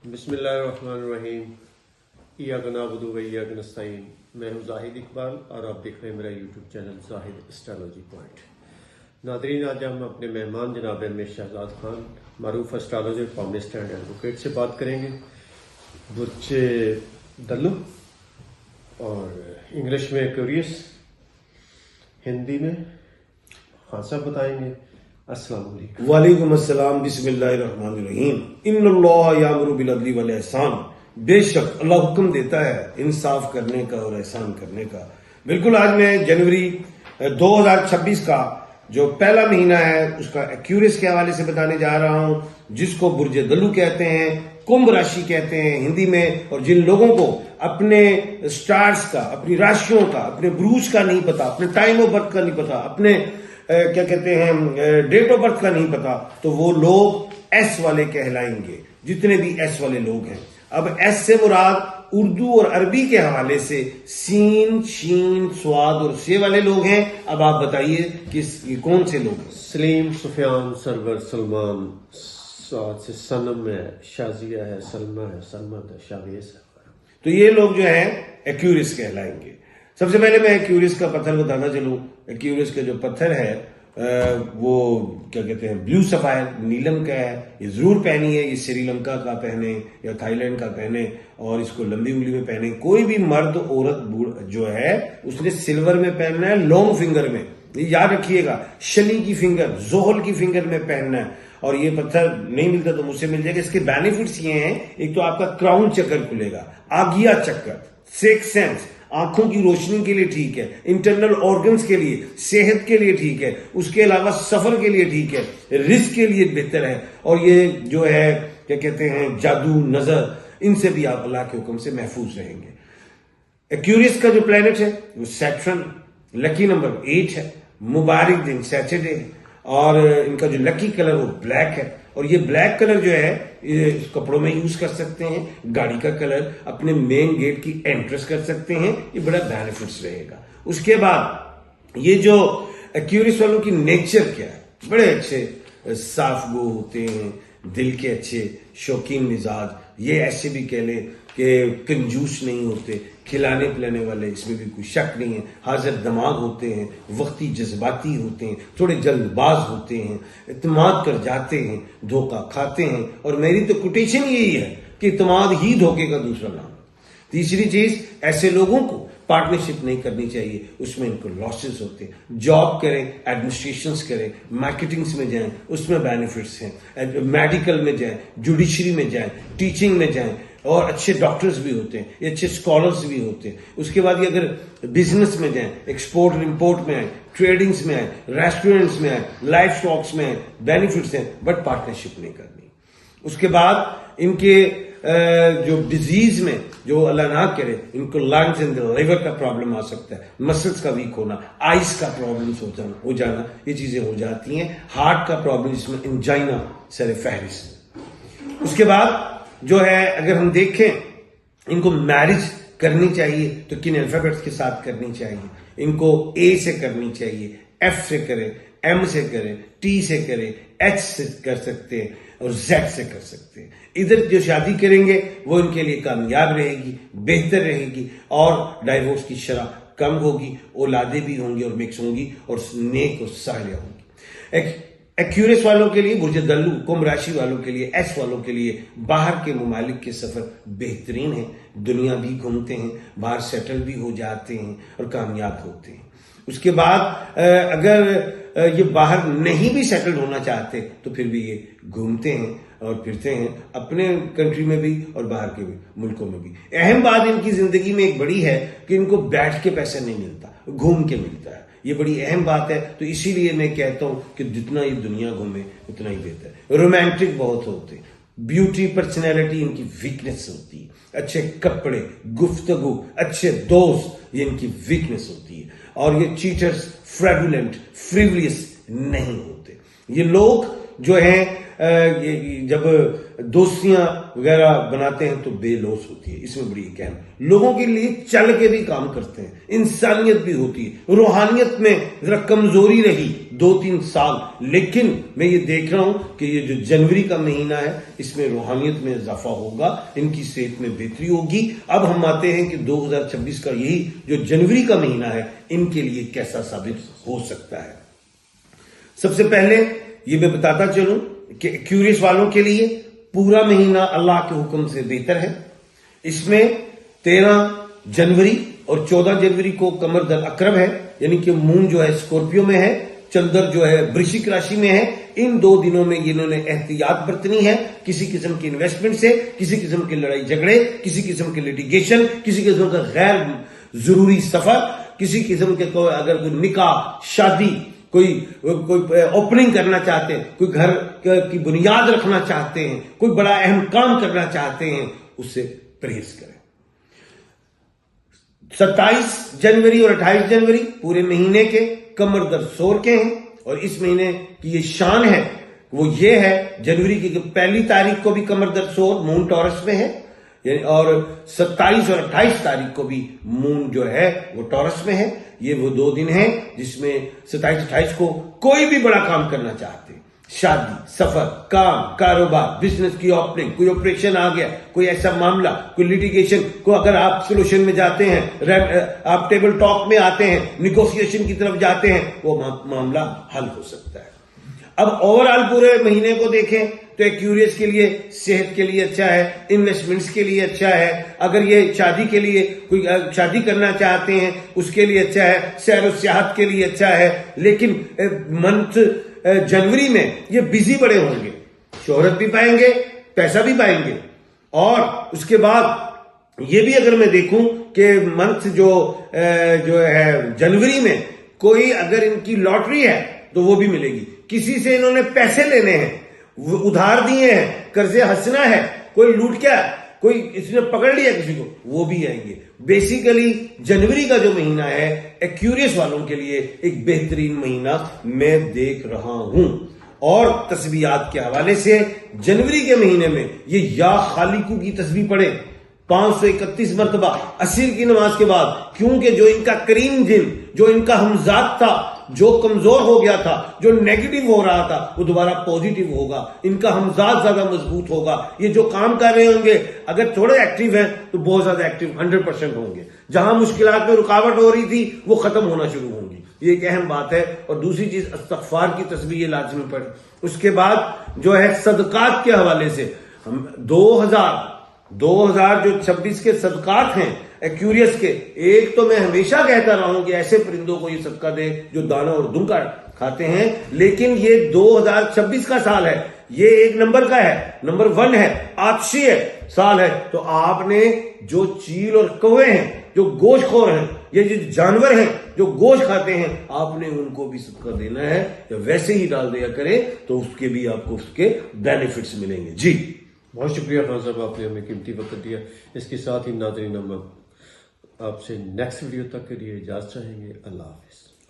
बिस्मिल्लाहिर्रहमानिर्रहीम। इय्याका नअबुदु व इय्याका नस्तईन। मैं हूँ जाहिद इकबाल और आप देख रहे हैं मेरा YouTube channel Zahid astrology point. नादरीन, आज हम अपने मेहमान जनाब एम शहजाद खान, मारूफ एस्ट्रोलॉजर, कॉमर्स एंड एडवोकेट से बात करेंगे। बुर्जे दल्लू और इंग्लिश में क्यूरियस, हिंदी में खान साहब बताएंगे। अस्सलाम वालेकुम। वालेकुम अस्सलाम। बिस्मिल्लाहिर्रहमानिर्रहीम। इन्नल्लाह यामुरु बिल अदली वल एहसान। बेशक अल्लाह हुक्म देता है इंसाफ करने का और एहसान करने का। बिल्कुल, आज मैं जनवरी 2026 का जो पहला महीना है उसका एक्यूरेस के हवाले से बताने जा रहा हूं, जिसको बुर्जे दल्लू कहते हैं, कुंभ राशि कहते हैं हिंदी में। और जिन लोगों को अपने स्टार्स का, अपनी राशियों का, अपने ब्रूज का नहीं पता, अपने टाइम ऑफ बर्थ का नहीं पता, अपने क्या कहते हैं डेट ऑफ बर्थ का नहीं पता, तो वो लोग एस वाले कहलाएंगे, जितने भी एस वाले लोग हैं। अब एस से मुराद उर्दू और अरबी के हवाले से सीन, शीन, स्वाद और से वाले लोग हैं। अब आप बताइए कि कौन से लोग हैं। सलीम, सुफियान, सरवर, सलमान, स्वाद से सनम है, शाजिया है, सलमा है, सलमत है, शावेस है। तो ये लोग जो है एक्यूरिस कहलाएंगे। सबसे पहले मैं एक्यूरिस का पत्थर बताना चलूं। एक्यूरिस का जो पत्थर है वो क्या कहते हैं, ब्लू सफायर, नीलम का है। ये जरूर पहनिए, ये श्रीलंका का पहने या थाईलैंड का पहने और इसको लंबी उंगली में पहने। कोई भी मर्द औरत जो है उसने सिल्वर में पहनना है, लॉन्ग फिंगर में। ये याद रखिएगा, शनि की फिंगर, जोहल की फिंगर में पहनना है। और ये पत्थर नहीं मिलता तो मुझसे मिल जाएगा। इसके बेनिफिट्स ये हैं, एक तो आपका क्राउन चक्कर खुलेगा, आगिया चक्कर, सिक्स सेंस, आंखों की रोशनी के लिए ठीक है, इंटरनल ऑर्गन्स के लिए, सेहत के लिए ठीक है, उसके अलावा सफर के लिए ठीक है, रिस्क के लिए बेहतर है। और ये जो है क्या कहते हैं, जादू, नजर, इनसे भी आप अल्लाह के हुक्म से महफूज रहेंगे। एक्यूरियस का जो प्लेनेट है वो सैटर्न, लकी नंबर 8 है, मुबारक दिन सैटरडे है। और इनका जो लकी कलर वो ब्लैक है। और ये ब्लैक कलर जो है ये कपड़ों में यूज कर सकते हैं, गाड़ी का कलर, अपने मेन गेट की एंट्रेंस कर सकते हैं। ये बड़ा बेनिफिट्स रहेगा। उसके बाद ये जो एक्यूरियस वालों की नेचर क्या है, बड़े अच्छे साफ गो होते हैं, दिल के अच्छे, शौकीन मिजाज। ये ऐसे भी कह लें कि कंजूस नहीं होते, खिलाने पिलाने वाले, इसमें भी कोई शक नहीं है। हाजिर दिमाग होते हैं, वक्ती जज्बाती होते हैं, थोड़े जल्दबाज होते हैं, इत्मीनान कर जाते हैं, धोखा खाते हैं। और मेरी तो कोटेशन यही है कि इत्मीनान ही धोखे का दूसरा नाम। तीसरी चीज, ऐसे लोगों को पार्टनरशिप नहीं करनी चाहिए, उसमें इनको लॉसेस होते हैं। जॉब करें, एडमिनिस्ट्रेशंस करें, मार्केटिंग्स में जाएं, उसमें बेनिफिट्स हैं। मेडिकल में जाएं, जुडिशरी में जाएं, टीचिंग में जाएं। और अच्छे डॉक्टर्स भी होते हैं, ये अच्छे स्कॉलर्स भी होते हैं। उसके बाद ये अगर बिजनेस में जाएं, एक्सपोर्ट इंपोर्ट में आए, ट्रेडिंग्स में आए, रेस्टोरेंट्स में आए, लाइफ स्टॉक्स में आए, बेनिफिट्स हैं, बट पार्टनरशिप नहीं करनी। उसके बाद इनके जो डिजीज में, जो अल्लाह ना करे, इनको लंग्स एंड लिवर का प्रॉब्लम आ सकता है, मसल्स का वीक होना, आइस का प्रॉब्लम हो जाना, ये चीजें हो जाती हैं। हार्ट का प्रॉब्लम, जिसमें एंजाइना सर फहरिस्त। उसके बाद जो है अगर हम देखें, इनको मैरिज करनी चाहिए तो किन अल्फाबेट्स के साथ करनी चाहिए। इनको ए से करनी चाहिए, एफ से करें, एम से करें, टी से करें, एच से कर सकते हैं और जेड से कर सकते हैं। इधर जो शादी करेंगे वो इनके लिए कामयाब रहेगी, बेहतर रहेगी और डाइवोर्स की शरह कम होगी, औलादे भी होंगी और मिक्स होंगी और नेक और सालिया होंगी। एक्यूरियस वालों के लिए, बुर्ज दल्लू, कुंभ राशि वालों के लिए, एस वालों के लिए बाहर के मुमालिक के सफर बेहतरीन है। दुनिया भी घूमते हैं, बाहर सेटल भी हो जाते हैं और कामयाब होते हैं। उसके बाद अगर ये बाहर नहीं भी सेटल होना चाहते तो फिर भी ये घूमते हैं और फिरते हैं, अपने कंट्री में भी और बाहर के भी मुल्कों में भी। अहम बात इनकी जिंदगी में एक बड़ी है कि इनको बैठ के पैसा नहीं मिलता, घूम के मिलता है। ये बड़ी अहम बात है। तो इसीलिए मैं कहता हूं कि जितना ये दुनिया घूमे उतना ही बेहतर है। रोमांटिक बहुत होते हैं, ब्यूटी, पर्सनैलिटी इनकी वीकनेस होती है। अच्छे कपड़े, गुफ्तगू, अच्छे दोस्त, ये इनकी वीकनेस होती है। और ये चीटर्स, फ्रैडुलेंट, फ्रिवलियस नहीं होते। ये लोग जो हैं जब दोस्तियां वगैरह बनाते हैं तो बेलौस होती है, इसमें बड़ी अहम। लोगों के लिए चल के भी काम करते हैं, इंसानियत भी होती है। रूहानियत में जरा कमजोरी रही 2-3 साल, लेकिन मैं ये देख रहा हूं कि ये जो जनवरी का महीना है इसमें रूहानियत में इजाफा होगा, इनकी सेहत में बेहतरी होगी। अब हम आते हैं कि 2026 का यही जो जनवरी का महीना है इनके लिए कैसा साबित हो सकता है। सबसे पहले ये मैं बताता चलूं कि एक्यूरियस वालों के लिए पूरा महीना अल्लाह के हुक्म से बेहतर है। इसमें 13 जनवरी और 14 जनवरी को कमर दर अकरब है, यानी कि मून जो है स्कॉर्पियो में है, चंद्र जो है वृश्चिक राशि में है। इन 2 दिनों में इन्होंने एहतियात बरतनी है किसी किस्म की इन्वेस्टमेंट से, किसी किस्म के लड़ाई झगड़े, किसी किस्म के लिटिगेशन, किसी किस्म का गैर जरूरी सफर, किसी किस्म के अगर कोई निकाह शादी कोई ओपनिंग करना चाहते हैं, कोई घर की बुनियाद रखना चाहते हैं, कोई बड़ा अहम काम करना चाहते हैं, उससे परहेज करें। 27 जनवरी और 28 जनवरी पूरे महीने के कमर दर सोर के हैं, और इस महीने की ये शान है वो ये है जनवरी की 1 तारीख को भी कमर दर सोर मून टॉरस में है, और 27 और 28 तारीख को भी मून जो है वो टॉरस में है। ये वो 2 दिन हैं जिसमें 27-28 को कोई भी बड़ा काम करना चाहते, शादी, सफर, काम, कारोबार, बिजनेस की ओपनिंग, कोई ऑपरेशन आ गया, कोई ऐसा मामला, कोई लिटिगेशन को अगर आप सोल्यूशन में जाते हैं, आप टेबल टॉक में आते हैं, निगोशिएशन की तरफ जाते हैं, वो मामला हल हो सकता है। अब ओवरऑल पूरे महीने को देखें तो एक्यूरियस के लिए सेहत के लिए अच्छा है, इन्वेस्टमेंट्स के लिए अच्छा है, अगर ये शादी के लिए कोई शादी करना चाहते हैं उसके लिए अच्छा है, सैर और सियाहत के लिए अच्छा है। लेकिन मंथ जनवरी में ये बिजी बड़े होंगे, शोहरत भी पाएंगे, पैसा भी पाएंगे, और उसके बाद ये भी अगर मैं देखूं कि मंथ जो है जनवरी में कोई अगर इनकी लॉटरी है तो वो भी मिलेगी। किसी से इन्होंने पैसे लेने हैं, उधार दिए हैं, कर्जे हंसना है, कोई लूट क्या, कोई इसने पकड़ लिया किसी को, वो भी आएंगे। बेसिकली जनवरी का जो महीना है एक्यूरियस वालों के लिए एक बेहतरीन महीना मैं देख रहा हूं। और तस्बीहात के हवाले से जनवरी के महीने में ये या खालिकू की तस्बीह पढ़े 531 मरतबा असर की नमाज के बाद, क्योंकि जो इनका करीम जिन, जो इनका हमजाद था, जो कमजोर हो गया था, जो नेगेटिव हो रहा था, वो दोबारा पॉजिटिव होगा, इनका हमजाद ज्यादा मजबूत होगा। ये जो काम कर रहे होंगे अगर थोड़े एक्टिव हैं तो बहुत ज्यादा एक्टिव 100% होंगे। जहां मुश्किलात में रुकावट हो रही थी वो खत्म होना शुरू होंगी, ये एक अहम बात है। और दूसरी चीज इस्तग़फ़ार की तस्बीह ये लाजमी पढ़े। उसके बाद जो है सदकात के हवाले से हम 2026 के सदकात हैं एक्यूरियस के, एक तो मैं हमेशा कहता रहा हूं कि ऐसे परिंदों को ये सदका दे जो दाना और दुमका खाते हैं, लेकिन ये 2026 का साल है, ये 1 नंबर का है, नंबर 1 है, आतिशी है साल है। तो आपने जो चील और कौवे हैं, जो गोश्तखोर हैं, ये जो जानवर हैं जो गोश्त खाते हैं, आपने उनको भी सदका देना है, या वैसे ही डाल दिया करें तो उसके भी आपको उसके बेनिफिट्स मिलेंगे। जी बहुत शुक्रिया खान साहब, आपने हमें कीमती वक्त दिया। इसके साथ ही नाज़रीन हम आपसे नेक्स्ट वीडियो तक के लिए इजाज़त चाहेंगे। अल्लाह हाफिज़।